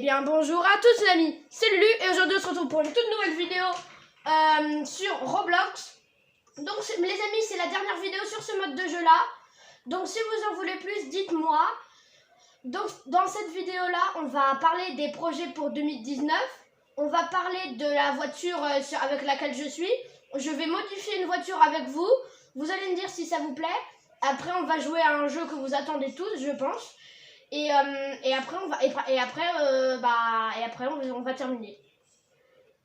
bien bonjour à tous les amis, c'est Lulu et aujourd'hui on se retrouve pour une toute nouvelle vidéo sur Roblox. Donc les amis, c'est la dernière vidéo sur ce mode de jeu là. Donc si vous en voulez plus, dites-moi. Donc dans cette vidéo là, on va parler des projets pour 2019. On va parler de la voiture avec laquelle je suis. Je vais modifier une voiture avec vous. Vous allez me dire si ça vous plaît. Après on va jouer à un jeu que vous attendez tous, je pense. Et après on va terminer.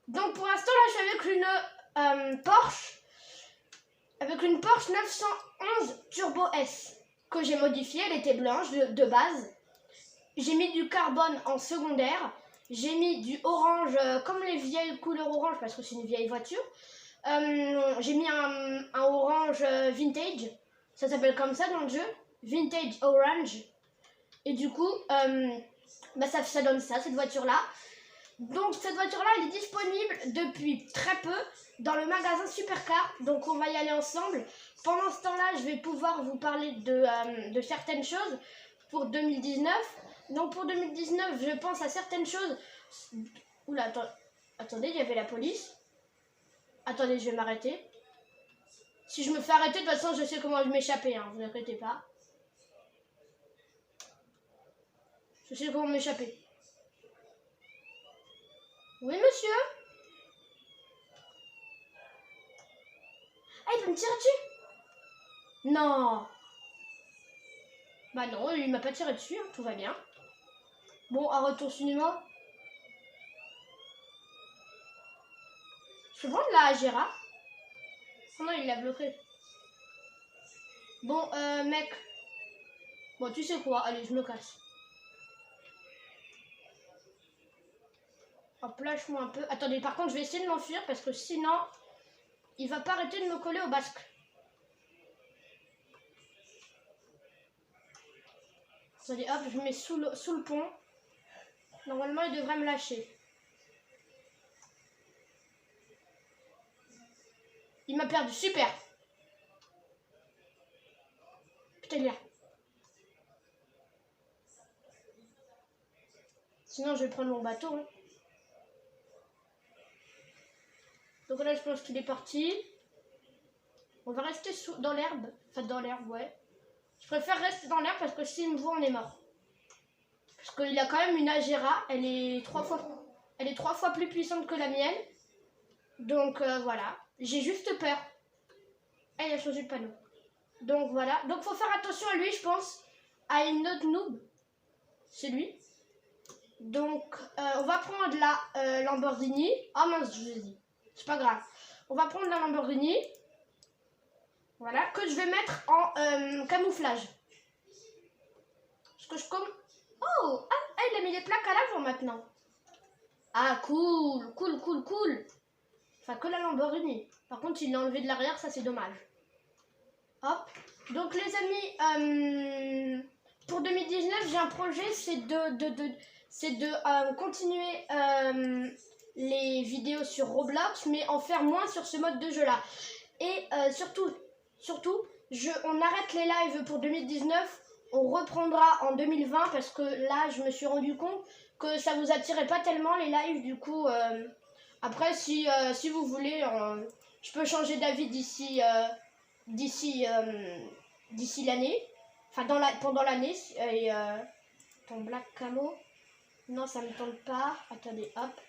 Donc pour l'instant là je suis avec une Porsche. Avec une Porsche 911 Turbo S que j'ai modifiée, elle était blanche de base. J'ai mis du carbone en secondaire. J'ai mis du orange comme les vieilles couleurs orange parce que c'est une vieille voiture. J'ai mis un orange vintage. Ça s'appelle comme ça dans le jeu. Vintage orange. Et du coup, ça donne ça, cette voiture-là. Donc cette voiture-là, elle est disponible depuis très peu dans le magasin Supercar. Donc on va y aller ensemble. Pendant ce temps-là, je vais pouvoir vous parler de certaines choses pour 2019. Donc pour 2019, je pense à certaines choses. Oula, attendez, il y avait la police. Attendez, je vais m'arrêter. Si je me fais arrêter, de toute façon, je sais comment m'échapper, hein, vous inquiétez pas. Je sais comment m'échapper. Oui, monsieur? Ah, il peut me tirer dessus? Non. Bah non, il m'a pas tiré dessus, hein, tout va bien. Bon, à retour cinéma. Je peux prendre la Gérard? Oh non, il l'a bloqué. Bon, mec. Bon, tu sais quoi? Allez, je me casse. Hop, lâche-moi un peu. Attendez, par contre, je vais essayer de m'enfuir parce que sinon, il va pas arrêter de me coller au basque. Attendez, hop, je me mets sous le pont. Normalement, il devrait me lâcher. Il m'a perdu, super. Putain, il est là. Sinon, je vais prendre mon bateau. Hein. Donc là, je pense qu'il est parti. On va rester dans l'herbe. Enfin, dans l'herbe, ouais. Je préfère rester dans l'herbe parce que s'il me voit, on est mort. Parce qu'il a quand même une Agera. Elle est 3 fois plus puissante que la mienne. Donc, voilà. J'ai juste peur. Ah, il a changé de panneau. Donc, voilà. Donc, faut faire attention à lui, je pense. À une autre noob. C'est lui. Donc, on va prendre la Lamborghini. Ah mince, je vous ai dit. C'est pas grave. On va prendre la Lamborghini. Voilà, que je vais mettre en camouflage. Parce que je comme... Oh, il a mis les plaques à l'avant maintenant. Ah, cool. Enfin, que la Lamborghini. Par contre, il l'a enlevé de l'arrière, ça c'est dommage. Hop. Donc les amis, pour 2019, j'ai un projet, c'est de continuer les vidéos sur Roblox, mais en faire moins sur ce mode de jeu-là. Et surtout, on arrête les lives pour 2019, on reprendra en 2020 parce que là, je me suis rendu compte que ça vous attirait pas tellement les lives. Du coup, après, si vous voulez, je peux changer d'avis d'ici l'année, enfin pendant l'année. Et ton black camo, non, ça me tente pas. Attendez, hop.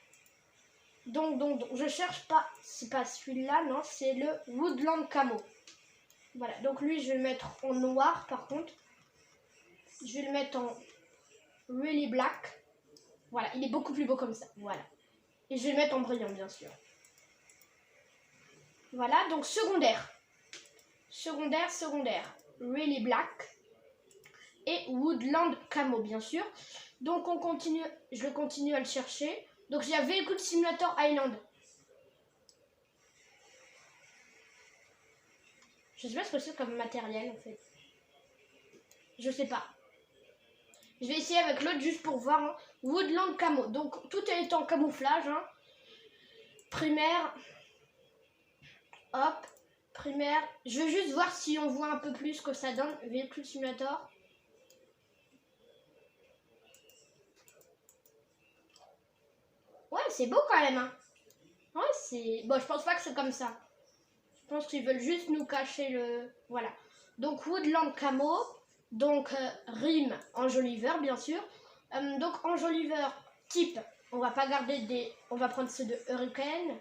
Donc, je cherche pas, c'est pas celui-là, non, c'est le Woodland Camo. Voilà, donc lui, je vais le mettre en noir, par contre. Je vais le mettre en really black. Voilà, il est beaucoup plus beau comme ça, voilà. Et je vais le mettre en brillant, bien sûr. Voilà, donc secondaire. Secondaire. Really black. Et Woodland Camo, bien sûr. Donc, on continue, je vais continuer à le chercher. Donc, il y a Vehicle Simulator Island. Je sais pas ce que c'est comme matériel, en fait. Je sais pas. Je vais essayer avec l'autre juste pour voir. Hein. Woodland Camo. Donc, tout est en camouflage. Hein. Primaire. Hop. Primaire. Je veux juste voir si on voit un peu plus ce que ça donne. Vehicle Simulator. c'est beau quand même. Hein. Ouais, c'est... Bon, je pense pas que c'est comme ça. Je pense qu'ils veulent juste nous cacher le... Voilà. Donc, Woodland Camo. Donc, rime enjoliveur, bien sûr. Donc, enjoliveur type. On va pas garder des... On va prendre ceux de Hurricane.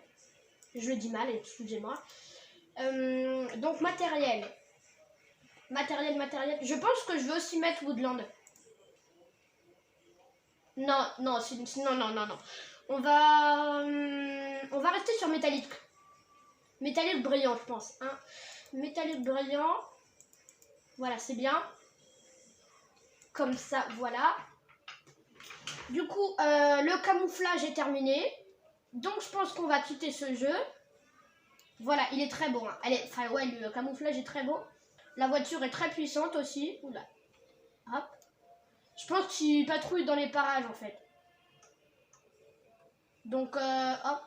Je le dis mal, excusez-moi. Donc, matériel. Matériel. Je pense que je vais aussi mettre Woodland. Non. On va rester sur métallique. Métallique brillant, je pense. Hein. Métallique brillant. Voilà, c'est bien. Comme ça, voilà. Du coup, le camouflage est terminé. Donc, je pense qu'on va quitter ce jeu. Voilà, il est très beau. Hein. Enfin, ouais, le camouflage est très beau. La voiture est très puissante aussi. Oula. Hop. Je pense qu'il patrouille dans les parages, en fait. Donc, hop.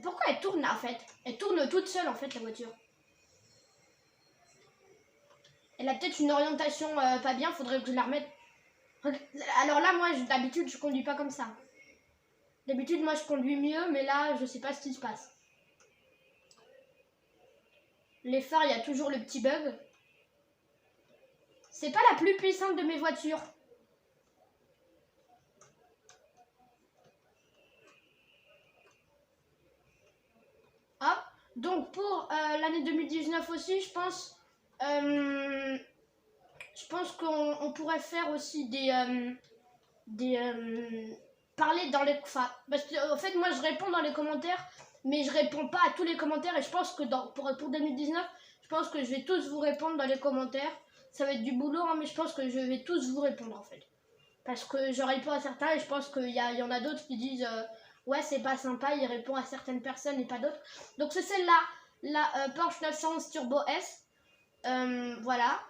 Pourquoi elle tourne là en fait? Elle tourne toute seule en fait la voiture. Elle a peut-être une orientation pas bien, faudrait que je la remette. Alors là moi d'habitude je conduis pas comme ça. D'habitude moi je conduis mieux mais là je sais pas ce qui se passe. Les phares il y a toujours le petit bug. C'est pas la plus puissante de mes voitures. Hop. Donc pour l'année 2019 aussi je pense qu'on pourrait faire aussi parler dans les... Enfin, parce que en fait moi je réponds dans les commentaires mais je réponds pas à tous les commentaires et je pense que pour 2019 je pense que je vais tous vous répondre dans les commentaires. Ça va être du boulot hein, mais je pense que je vais tous vous répondre en fait. Parce que je réponds à certains et je pense qu'il y en a d'autres qui disent ouais c'est pas sympa, il répond à certaines personnes et pas d'autres. Donc c'est celle-là, la Porsche 911 Turbo S. Voilà.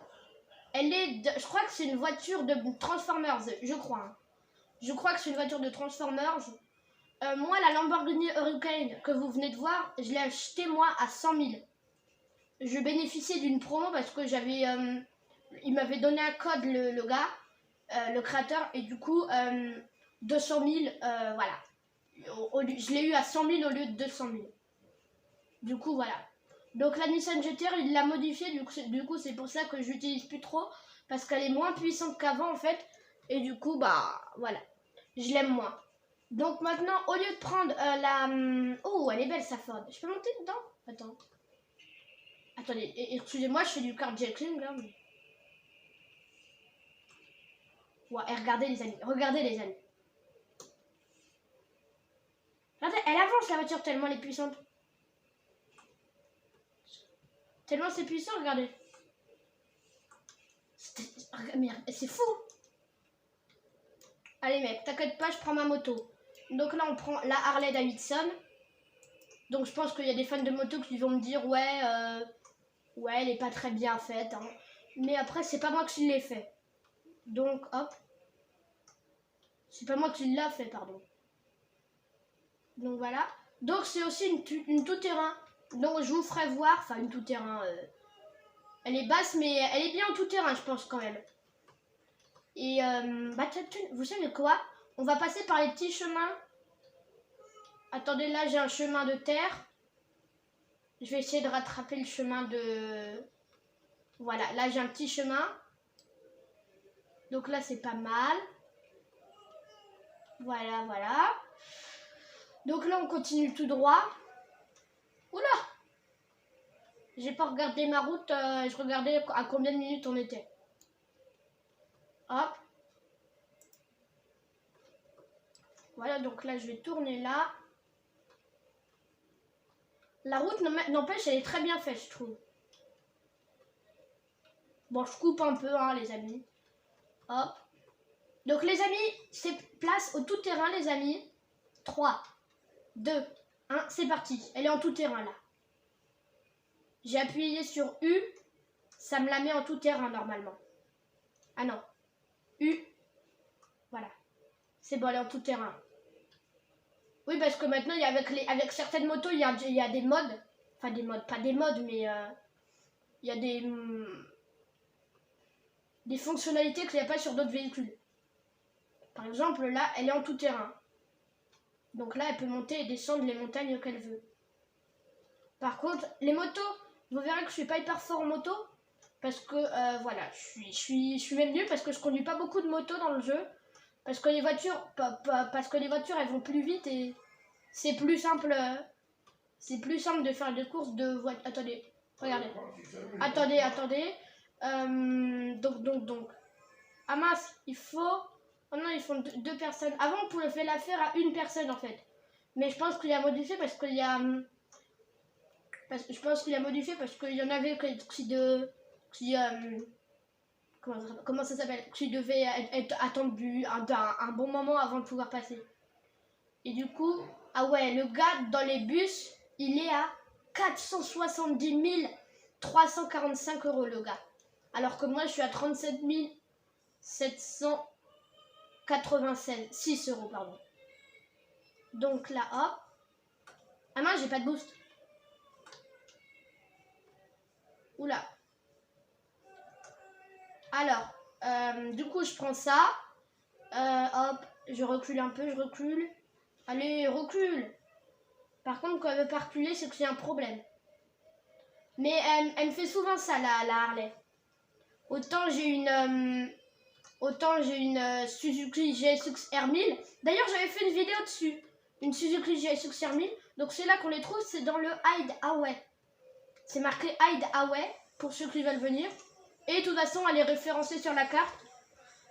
Je crois que c'est une voiture de Transformers, je crois. Hein. Je crois que c'est une voiture de Transformers. Moi, la Lamborghini Hurricane que vous venez de voir, je l'ai achetée moi à 100 000. Je bénéficiais d'une promo parce que il m'avait donné un code le gars, le créateur, et du coup, 200 000, voilà. Je l'ai eu à 100 000 au lieu de 200 000. Du coup, voilà. Donc la Nissan GT-R, il l'a modifiée, du coup c'est pour ça que je l'utilise plus trop, parce qu'elle est moins puissante qu'avant en fait, et du coup bah voilà, je l'aime moins. Donc maintenant, au lieu de prendre Oh, elle est belle sa Ford, je peux monter dedans? Attendez, excusez-moi, je fais du carjacking là. Mais... Ouais, et regardez les amis, Regardez, elle avance la voiture tellement elle est puissante. Tellement c'est puissant, regardez. Merde, c'est fou. Allez mec, t'inquiète pas, je prends ma moto. Donc là on prend la Harley Davidson. Donc je pense qu'il y a des fans de moto qui vont me dire ouais, elle est pas très bien faite. Hein. Mais après c'est pas moi qui l'ai fait. Donc hop. C'est pas moi qui l'a fait, pardon. Donc voilà. Donc c'est aussi une tout-terrain. Donc je vous ferai voir, enfin une tout-terrain. Elle est basse mais elle est bien en tout-terrain je pense quand même. Et bah vous savez quoi? On va passer par les petits chemins. Attendez, là j'ai un chemin de terre. Je vais essayer de rattraper le chemin de... Voilà, là j'ai un petit chemin. Donc là c'est pas mal. Voilà. Donc là on continue tout droit. Oula! J'ai pas regardé ma route, je regardais à combien de minutes on était. Hop. Voilà, donc là je vais tourner là. La route n'empêche, elle est très bien faite, je trouve. Bon, je coupe un peu, hein, les amis. Hop. Donc les amis, c'est place au tout terrain, les amis. 3, 2, 1, c'est parti. Elle est en tout terrain là. J'ai appuyé sur U, ça me la met en tout terrain normalement. Ah non. U. Voilà. C'est bon, elle est en tout terrain. Oui, parce que maintenant, avec certaines motos, il y a des modes. Enfin, des modes, pas des modes, mais il y a des fonctionnalités qu'il n'y a pas sur d'autres véhicules. Par exemple, là, elle est en tout terrain. Donc là, elle peut monter et descendre les montagnes qu'elle veut. Par contre, les motos, vous verrez que je suis pas hyper fort en moto. Parce que, voilà, je suis même mieux parce que je conduis pas beaucoup de motos dans le jeu. Parce que les voitures, elles vont plus vite et c'est plus simple. C'est plus simple de faire des courses de voitures. Attendez, regardez. Attendez. Donc. Ah mince, il faut... Oh non, ils font deux personnes. Avant, on pouvait la faire à une personne en fait. Mais je pense qu'il a modifié parce qu'il y a... Je pense qu'il a modifié parce qu'il y en avait comment ça s'appelle, qui devait être attendu un bon moment avant de pouvoir passer. Et du coup, ah ouais, le gars dans les bus, il est à 470 345 € le gars. Alors que moi, je suis à 37 786 €, pardon. Donc là, hop. Ah mince, j'ai pas de boost. Oula. Alors, du coup, je prends ça. Hop, je recule un peu, je recule. Allez, recule. Par contre, quand elle veut pas reculer, c'est que c'est un problème. Mais elle me fait souvent ça, la Harley. Autant j'ai une Suzuki GSX R1000. D'ailleurs, j'avais fait une vidéo dessus. Une Suzuki GSX R1000. Donc c'est là qu'on les trouve, c'est dans le Hideaway. C'est marqué Hideaway pour ceux qui veulent venir. Et de toute façon, elle est référencée sur la carte.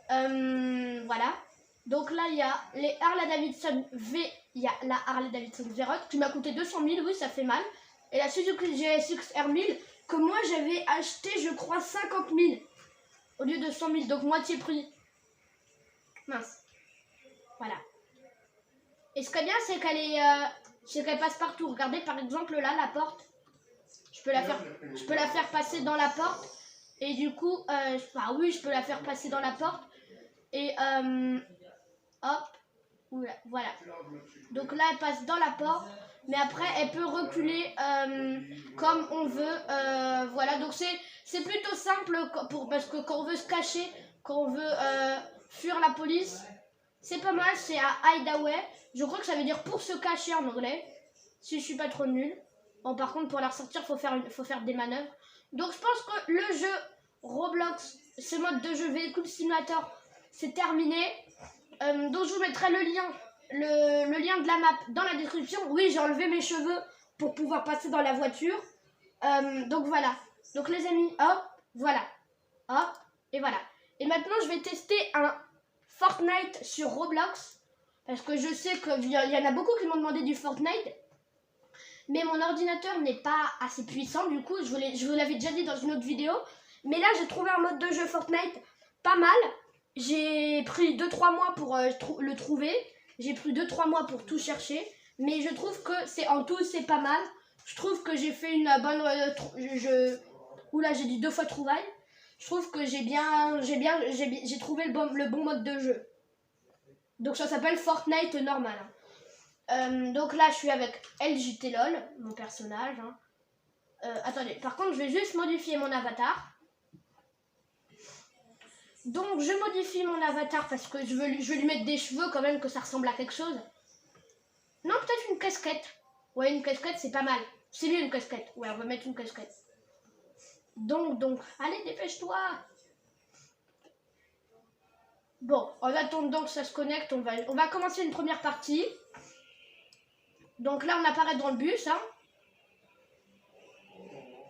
Voilà. Donc là, il y a les Harley Davidson il y a la Harley Davidson V-Road qui m'a coûté 200 000, oui, ça fait mal. Et la Suzuki GSX R1000 que moi j'avais acheté, je crois, 50 000 au lieu de 100 000, donc moitié prix. Mince. Voilà. Et ce qui est bien, c'est qu'elle passe partout. Regardez, par exemple, là, la porte. Je peux la faire passer dans la porte. Et du coup, oui, je peux la faire passer dans la porte. Et hop, voilà. Donc là, elle passe dans la porte, mais après, elle peut reculer comme on veut. Voilà, donc c'est plutôt simple parce que quand on veut se cacher, quand on veut fuir la police, c'est pas mal. C'est à Hideaway. Je crois que ça veut dire pour se cacher en anglais, si je suis pas trop nulle. Bon, par contre, pour la ressortir, faut faire des manœuvres. Donc, je pense que le jeu Roblox, ce mode de jeu véhicule simulator, c'est terminé. Donc je vous mettrai le lien de la map dans la description. Oui, j'ai enlevé mes cheveux pour pouvoir passer dans la voiture. Donc voilà. Donc les amis, hop, voilà. Hop, et voilà. Et maintenant, je vais tester un Fortnite sur Roblox. Parce que je sais qu'il y en a beaucoup qui m'ont demandé du Fortnite. Mais mon ordinateur n'est pas assez puissant. Du coup, je vous l'avais déjà dit dans une autre vidéo. Mais là, j'ai trouvé un mode de jeu Fortnite pas mal. J'ai pris 2-3 mois pour le trouver. J'ai pris 2-3 mois pour tout chercher. Mais je trouve que en tout, c'est pas mal. Je trouve que j'ai fait une bonne... Oula, j'ai dit 2 fois trouvaille. Je trouve que j'ai trouvé le bon mode de jeu. Donc ça s'appelle Fortnite normal. Donc là, je suis avec LJTLOL, mon personnage. Attendez, par contre, je vais juste modifier mon avatar. Donc je modifie mon avatar parce que je veux lui mettre des cheveux quand même, que ça ressemble à quelque chose. Non, peut-être une casquette. Ouais, une casquette, c'est pas mal. C'est mieux une casquette. Ouais, on va mettre une casquette. Donc, allez, dépêche-toi. Bon, en attendant que ça se connecte, on va commencer une première partie. Donc là, on apparaît dans le bus. Hein.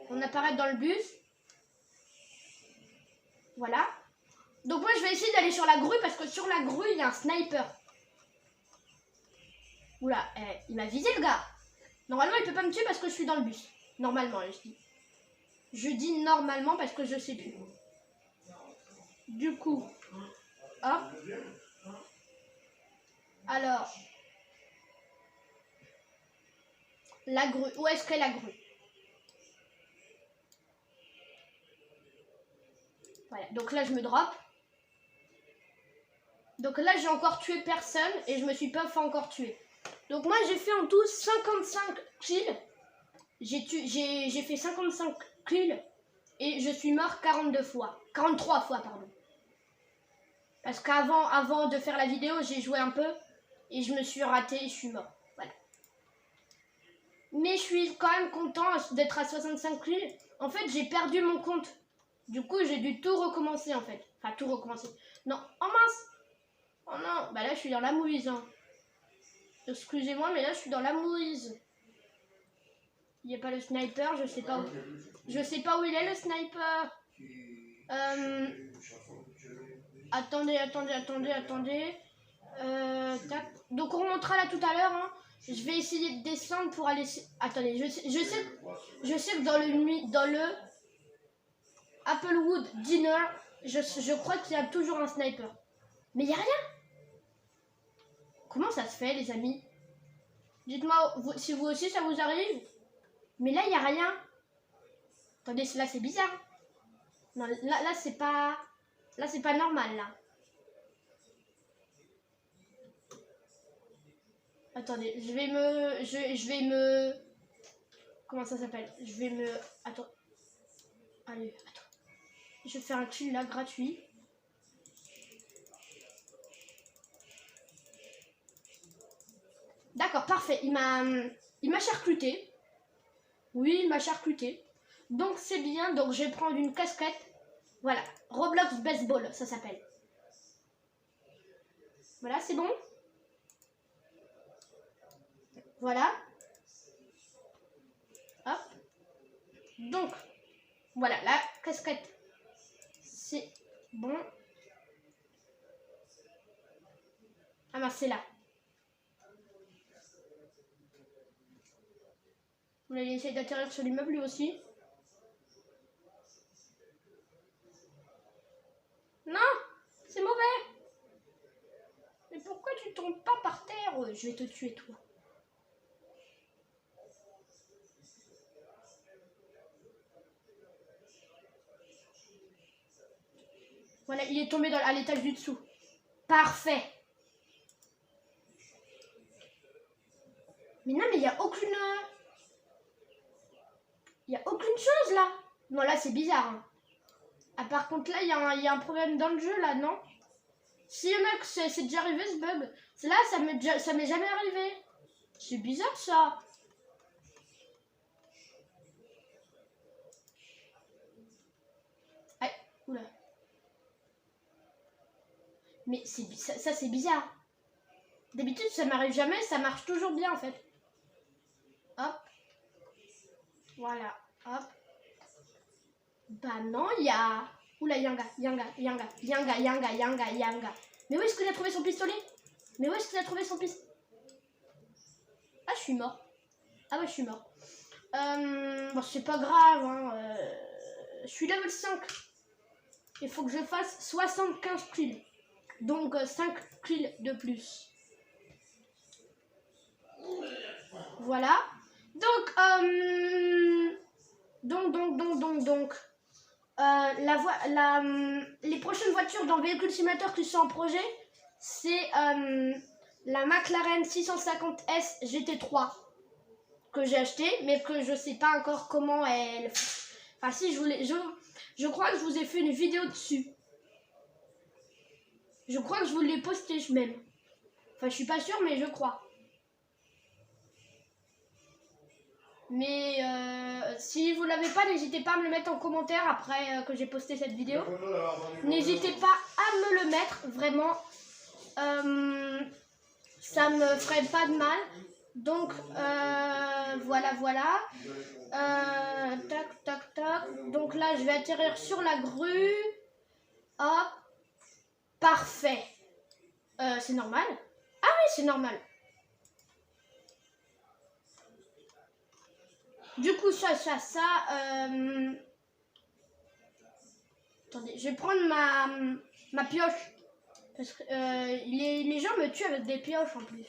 On apparaît dans le bus. Voilà. Donc moi, je vais essayer d'aller sur la grue parce que sur la grue, il y a un sniper. Oula, il m'a visé le gars. Normalement, il peut pas me tuer parce que je suis dans le bus. Normalement, je dis. Je dis normalement parce que je sais plus. Du coup, hop. Alors, la grue. Où est-ce qu'est la grue? Voilà, donc là, je me drop. Donc là, j'ai encore tué personne et je me suis pas fait encore tuer. Donc moi, j'ai fait en tout 55 kills. J'ai fait 55 kills et je suis mort 42 fois. 43 fois, pardon. Parce qu'avant de faire la vidéo, j'ai joué un peu. Et je me suis ratée et je suis mort. Voilà. Mais je suis quand même content d'être à 65 kills. En fait, j'ai perdu mon compte. Du coup, j'ai dû tout recommencer en fait. Enfin, tout recommencer. Non, oh mince! Oh non, bah là, je suis dans la mouise. Hein. Excusez-moi, mais là, je suis dans la mouise. Il n'y a pas le sniper, je sais pas où. Je sais pas où il est le sniper. Attendez. Tac. Donc on remontera là tout à l'heure. Hein. Je vais essayer de descendre pour aller. Attendez, je sais que dans le Applewood Dinner, je crois qu'il y a toujours un sniper. Mais il n'y a rien. Comment ça se fait, les amis? Dites-moi si vous aussi ça vous arrive. Mais là, il n'y a rien. Attendez, là, c'est bizarre. Non, là c'est pas... Là, c'est pas normal, là. Attendez, je vais me... Comment ça s'appelle? Je vais me... Attends. Allez, attends. Je vais faire un kill, là, gratuit. D'accord, parfait. Il m'a charcuté. Oui, il m'a charcuté. Donc, c'est bien. Donc, je vais prendre une casquette. Voilà. Roblox Baseball, ça s'appelle. Voilà, c'est bon. Voilà. Hop. Donc, voilà, la casquette. C'est bon. Ah ben, c'est là. On va essayer d'atterrir sur l'immeuble lui aussi. Non, c'est mauvais. Mais pourquoi tu tombes pas par terre? Je vais te tuer, toi. Voilà, il est tombé à l'étage du dessous. Parfait. Mais non, mais il n'y a aucune... Il n'y a aucune chose, là. Non, là, c'est bizarre. Hein. Ah, par contre, là, il y a un problème dans le jeu, là, non? Si, mec, c'est déjà arrivé, ce bug. C'est là, ça m'est jamais arrivé. C'est bizarre, ça. Aïe, oula. Mais ça c'est bizarre. D'habitude, ça m'arrive jamais, ça marche toujours bien, en fait. Hop. Voilà, hop. Bah non, il y a... Oula, Yanga. Mais où est-ce qu'il a trouvé son pistolet? Ah, je suis mort. Ah ouais, je suis mort. Bon, c'est pas grave, hein. Je suis level 5. Il faut que je fasse 75 kills. Donc 5 kills de plus. Voilà. Donc, les prochaines voitures dans Véhicule Simulator qui sont en projet, c'est la McLaren 650S GT3 que j'ai acheté, mais que je sais pas encore comment elle... Enfin si, je crois que je vous ai fait une vidéo dessus. Je crois que je vous l'ai posté même. Enfin, je suis pas sûre, mais je crois. Mais si vous l'avez pas, n'hésitez pas à me le mettre en commentaire après que j'ai posté cette vidéo. N'hésitez pas à me le mettre, vraiment. Ça me ferait pas de mal. Donc, voilà. Tac. Donc là, je vais atterrir sur la grue. Hop. Parfait. C'est normal? Ah oui, c'est normal. Du coup, ça. Attendez, je vais prendre ma pioche. Parce que les gens me tuent avec des pioches en plus.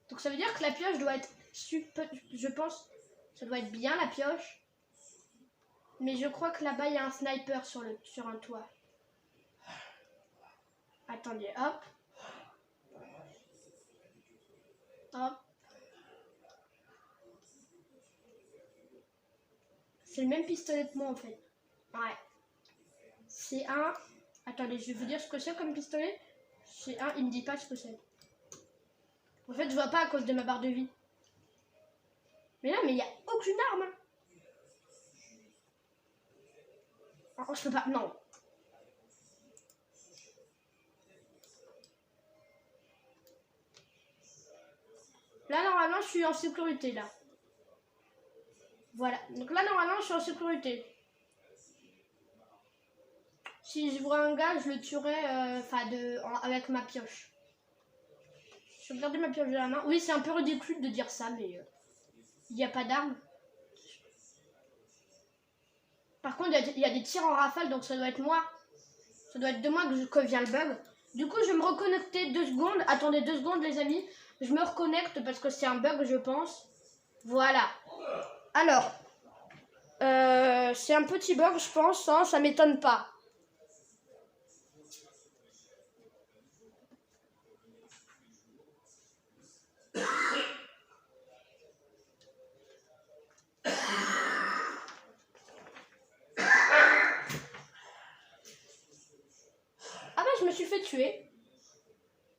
Donc ça veut dire que la pioche doit être super... Je pense ça doit être bien la pioche. Mais je crois que là-bas, il y a un sniper sur un toit. Attendez, hop. Hop. C'est le même pistolet que moi en fait. Ouais. C'est un... Attendez, je vais vous dire ce que c'est comme pistolet. C'est un... Il me dit pas ce que c'est. En fait, je vois pas à cause de ma barre de vie. Mais non, mais il n'y a aucune arme. Oh, je peux pas. Non. Là, normalement, je suis en sécurité, là. Voilà. Donc là, normalement, je suis en sécurité. Si je vois un gars, je le tuerai avec ma pioche. Je vais garder ma pioche de la main. Oui, c'est un peu ridicule de dire ça, mais il n'y a pas d'arme. Par contre, il y a des tirs en rafale, donc ça doit être moi. Ça doit être de moi que vient le bug. Du coup, je vais me reconnecter 2 secondes. Attendez 2 secondes, les amis. Je me reconnecte parce que c'est un bug, je pense. Voilà. Alors, c'est un petit bug, je pense. Hein, ça m'étonne pas. Ah bah, je me suis fait tuer.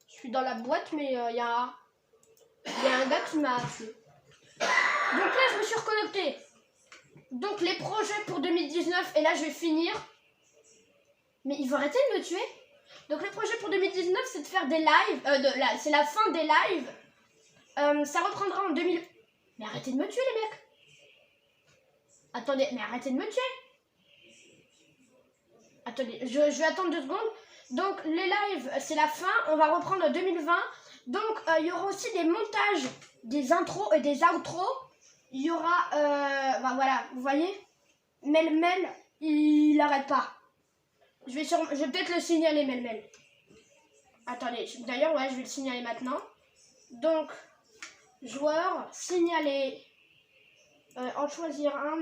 Je suis dans la boîte, mais il y a un gars qui m'a tué. Donc là, je me suis reconnecté. Donc les projets pour 2019, et là je vais finir. Mais ils vont arrêter de me tuer. Donc les projets pour 2019, c'est de faire des lives. C'est la fin des lives. Ça reprendra en 2000. Mais arrêtez de me tuer, les mecs. Attendez, mais arrêtez de me tuer. Attendez, je vais attendre 2 secondes. Donc les lives, c'est la fin. On va reprendre en 2020. Donc il y aura aussi des montages, des intros et des outros. Il y aura, voilà, vous voyez, Melmel, il n'arrête pas. Je vais peut-être le signaler, Melmel. Attendez, d'ailleurs, ouais, je vais le signaler maintenant. Donc, joueur, signaler, en choisir un,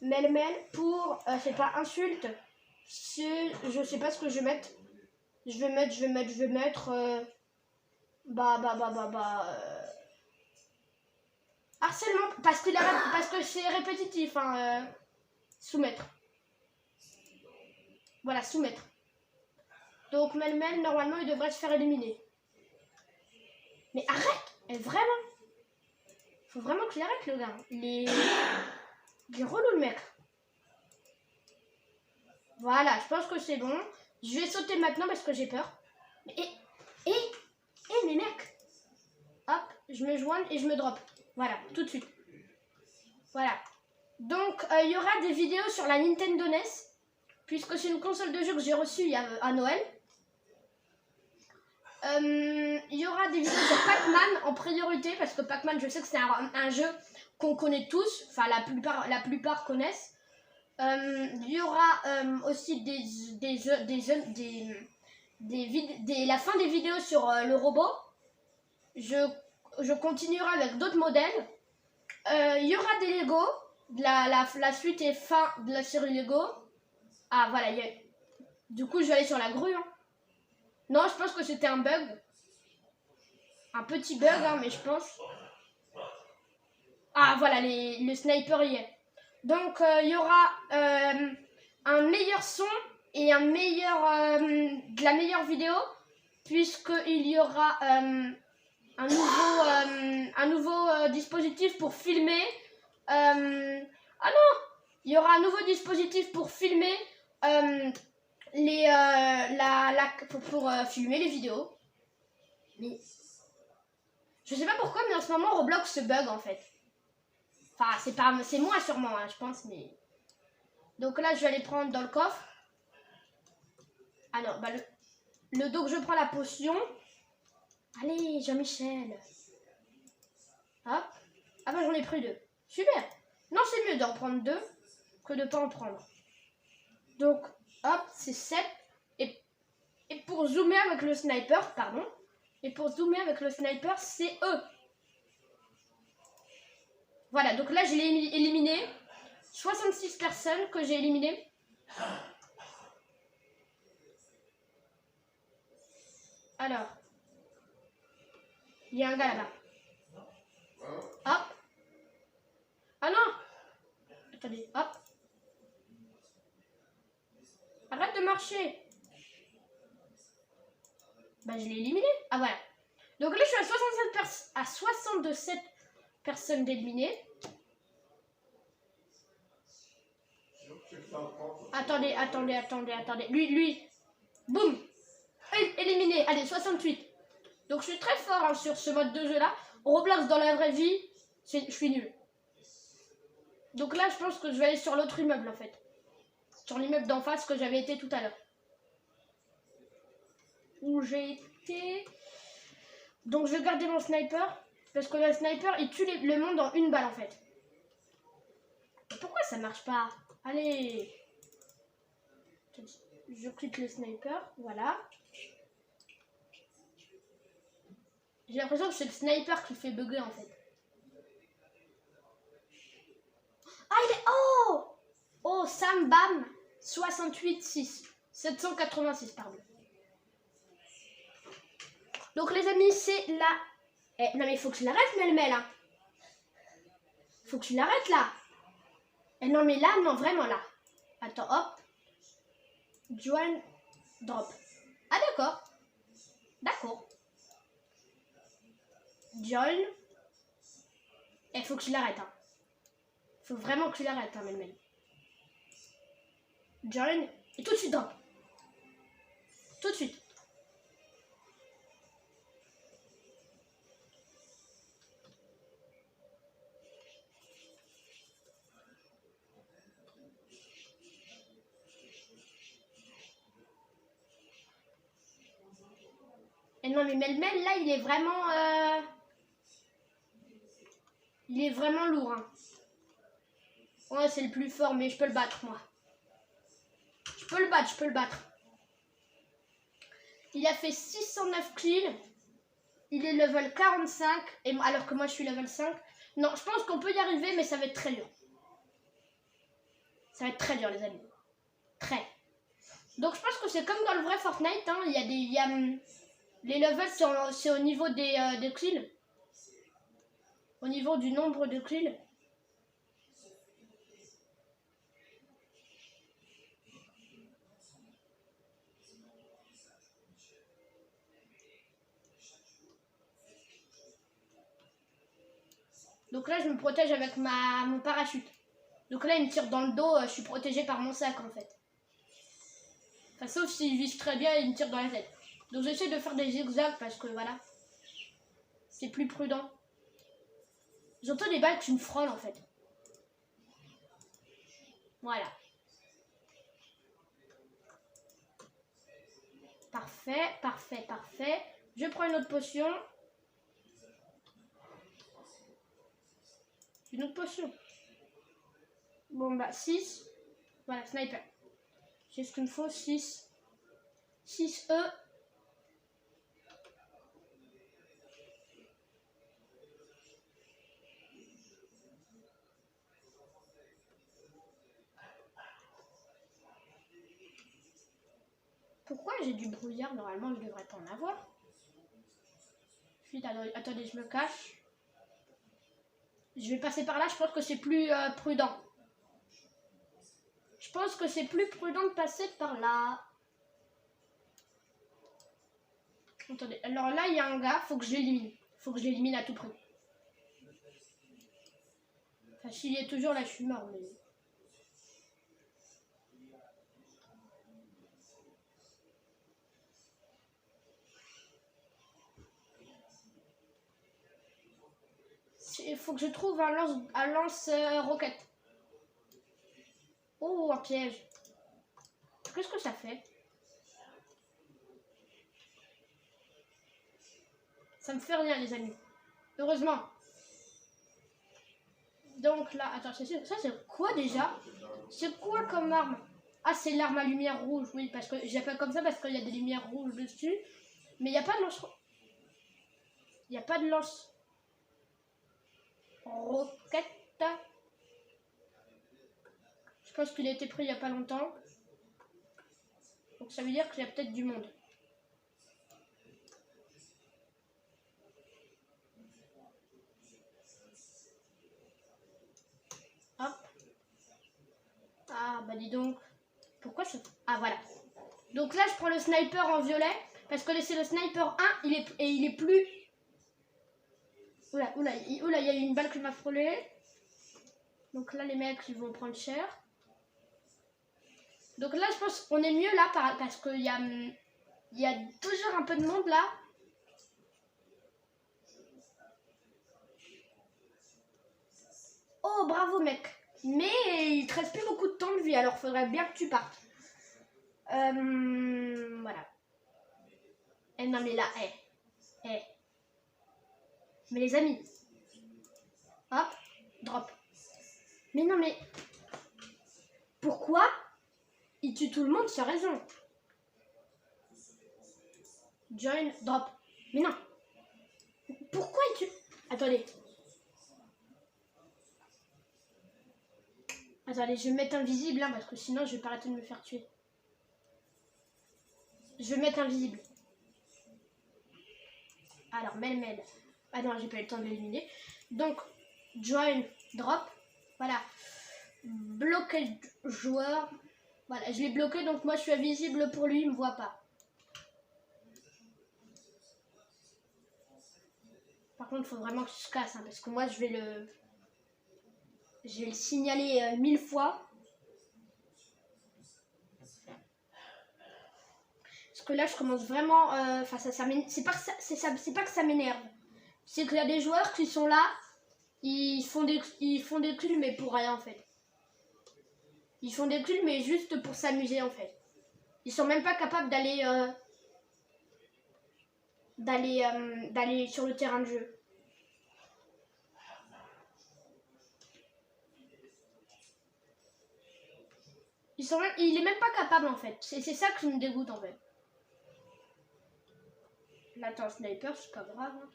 Melmel, pour, c'est pas insulte, je sais pas ce que je vais mettre. Je vais mettre, harcèlement, parce que c'est répétitif, hein, soumettre. Voilà, soumettre. Donc Melmel, normalement, il devrait se faire éliminer. Mais arrête, vraiment. Faut vraiment qu'il arrête, le gars. Il est relou, le mec. Voilà, je pense que c'est bon. Je vais sauter maintenant parce que j'ai peur. Les mecs. Hop, je me joigne et je me drop. Voilà, tout de suite. Voilà. Donc, il y aura des vidéos sur la Nintendo NES, puisque c'est une console de jeu que j'ai reçue à Noël. Il y aura des vidéos sur Pac-Man en priorité, parce que Pac-Man, je sais que c'est un jeu qu'on connaît tous, enfin la plupart connaissent. Il y aura aussi la fin des vidéos sur le robot. Je continuerai avec d'autres modèles. Il y aura des Lego. La suite et fin de la série Lego. Ah voilà, du coup je vais aller sur la grue. Hein. Non, je pense que c'était un bug. Un petit bug, hein, mais je pense. Ah voilà, le sniper y est. Donc il y aura un meilleur son et de la meilleure vidéo, puisqu'il y aura un nouveau dispositif pour filmer. Ah non, il y aura un nouveau dispositif pour filmer pour filmer les vidéos. Mais je sais pas pourquoi, mais en ce moment Roblox se bug en fait. Enfin, c'est moi sûrement, hein, je pense, mais. Donc là, je vais aller prendre dans le coffre. Ah non, bah donc je prends la potion. Allez, Jean-Michel. Hop. Ah bah j'en ai pris 2. Super. Non, c'est mieux d'en prendre 2 que de pas en prendre. Donc, hop, c'est 7. Et pour zoomer avec le sniper, c'est E. Voilà, donc là, je l'ai éliminé. 66 personnes que j'ai éliminées. Alors, il y a un gars là-bas. Hop. Ah non. Attendez, hop. Arrête de marcher. Bah, je l'ai éliminé. Ah, voilà. Donc là, je suis à 67 personnes d'éliminer. Attendez. Lui. Boum. Éliminé. Allez, 68. Donc je suis très fort hein, sur ce mode de jeu là. Roblox dans la vraie vie, je suis nul. Donc là, je pense que je vais aller sur l'autre immeuble en fait. Sur l'immeuble d'en face que j'avais été tout à l'heure. Où j'ai été... Donc je vais garder mon sniper. Parce que le sniper, il tue le monde en une balle en fait. Pourquoi ça marche pas? Allez. Je clique le sniper. Voilà. J'ai l'impression que c'est le sniper qui fait bugger en fait. Ah, il est... Oh, Sam Bam 68-6. 786, pardon. Donc les amis, c'est là. Non mais il faut que je l'arrête, Melmel. Hein. Faut que tu l'arrêtes là. Non mais là, non, vraiment là. Attends, hop. Join, drop. Ah d'accord. D'accord. Join. Il faut que je l'arrête. Hein. Faut vraiment que tu l'arrêtes, hein, Melmel. Join. Et tout de suite drop. Tout de suite. Et non mais Melmel là il est vraiment lourd hein. Ouais c'est le plus fort mais je peux le battre moi. Je peux le battre. Il a fait 609 kills. Il est level 45 alors que moi je suis level 5. Non je pense qu'on peut y arriver mais ça va être très dur. Ça va être très dur les amis. Très. Donc je pense que c'est comme dans le vrai Fortnite hein. Les levels c'est au niveau des kills. Au niveau du nombre de kills. Donc là je me protège avec mon parachute. Donc là il me tire dans le dos, je suis protégée par mon sac en fait. Enfin sauf s'il vise très bien et il me tire dans la tête. Donc j'essaie de faire des zigzags parce que voilà. C'est plus prudent. J'entends des balles qui me frôlent en fait. Voilà. Parfait. Je prends une autre potion. Une autre potion. Bon bah 6. Voilà, sniper. C'est ce qu'il me faut, 6. 6E. Pourquoi j'ai du brouillard? Normalement, je devrais pas en avoir. Attendez, je me cache. Je vais passer par là, je pense que c'est plus prudent. Je pense que c'est plus prudent de passer par là. Attendez, alors là, il y a un gars, faut que je l'élimine. Faut que je l'élimine à tout prix. Enfin, s'il est toujours là, je suis mort, mais... Il faut que je trouve un lance-roquette. Oh, un piège. Qu'est-ce que ça fait? Ça me fait rien, les amis. Heureusement. Donc là, attends, ça c'est quoi déjà? C'est quoi comme arme? Ah, c'est l'arme à lumière rouge, oui, parce que j'appelle comme ça parce qu'il y a des lumières rouges dessus. Mais il n'y a pas de lance... Il n'y a pas de lance... roquette. Je pense qu'il a été pris il n'y a pas longtemps. Donc ça veut dire qu'il y a peut-être du monde. Hop. Ah bah dis donc. Pourquoi ça... Ah voilà. Donc là je prends le sniper en violet. Parce que c'est le sniper 1, il est plus... Oula, il y a eu une balle qui m'a frôlé. Donc là, les mecs, ils vont prendre cher. Donc là, je pense qu'on est mieux là, parce qu'il y a toujours un peu de monde là. Oh, bravo mec. Mais il te reste plus beaucoup de temps de vie, alors faudrait bien que tu partes. Voilà. Eh non mais là, Mais les amis. Hop, drop. Mais non mais... Pourquoi il tue tout le monde sans raison? Join, drop. Mais non. Pourquoi il tue... Attendez. Attendez, je vais me mettre invisible hein, parce que sinon je vais pas arrêter de me faire tuer. Je vais me mettre invisible. Alors, Mel. Ah non, j'ai pas eu le temps de l'éliminer. Donc, join, drop. Voilà. Bloquer le joueur. Voilà, je l'ai bloqué, donc moi je suis invisible pour lui, il me voit pas. Par contre, il faut vraiment que je se casse, hein, parce que moi je vais le signaler 1000 fois. Parce que là, je commence vraiment... Enfin, c'est pas que ça m'énerve. C'est qu'il y a des joueurs qui sont là, ils font des kills, mais pour rien, en fait. Ils font des kills, mais juste pour s'amuser, en fait. Ils sont même pas capables d'aller sur le terrain de jeu. Il est même pas capable, en fait. C'est ça qui me dégoûte, en fait. Là, t'as un sniper, c'est pas grave. Hein.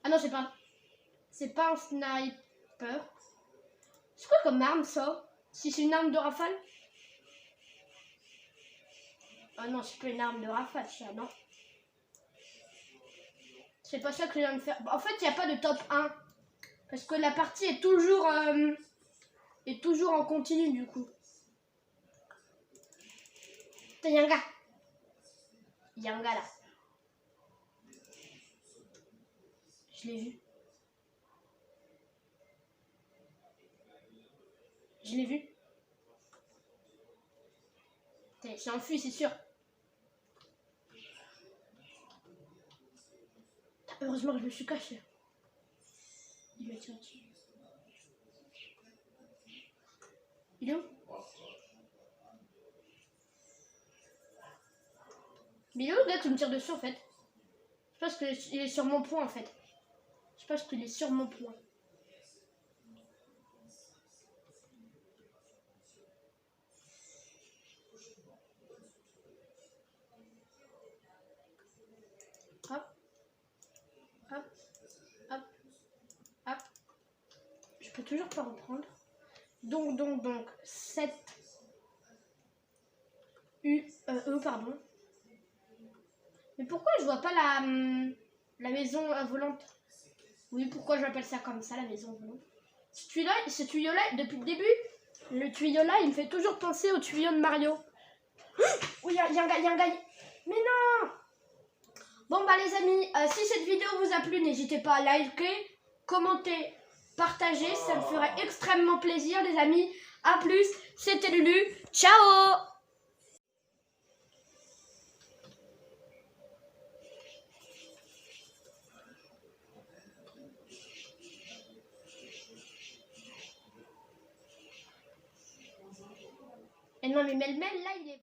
Ah non, c'est pas un sniper. C'est quoi comme arme, ça? Si c'est une arme de rafale? Ah non, c'est pas une arme de rafale, ça, non. C'est pas ça que je viens de faire. En fait, il n'y a pas de top 1. Parce que la partie est toujours en continu, du coup. Il y a un gars. Il y a un gars, là. Je l'ai vu. Je l'ai vu. Il s'est enfui, c'est sûr. Heureusement que je me suis caché. Il m'a tiré dessus. Il est où? Mais il est où le gars qui me tire dessus en fait? Je pense qu'il est sur mon point en fait. Je pense qu'il est sur mon point. Hop. Hop. Hop. Hop. Je peux toujours pas reprendre. Donc, 7 pardon. Mais pourquoi je vois pas la maison volante? Oui, pourquoi j'appelle ça comme ça, la maison volante? Ce tuyau-là, depuis le début, le tuyau-là, il me fait toujours penser au tuyau de Mario. Oui, il y a un gars. Mais non! Bon, bah les amis, si cette vidéo vous a plu, n'hésitez pas à liker, commenter, partager. Ça me ferait extrêmement plaisir, les amis. A plus, c'était Lulu. Ciao! Et non, mais Mel, là, il est...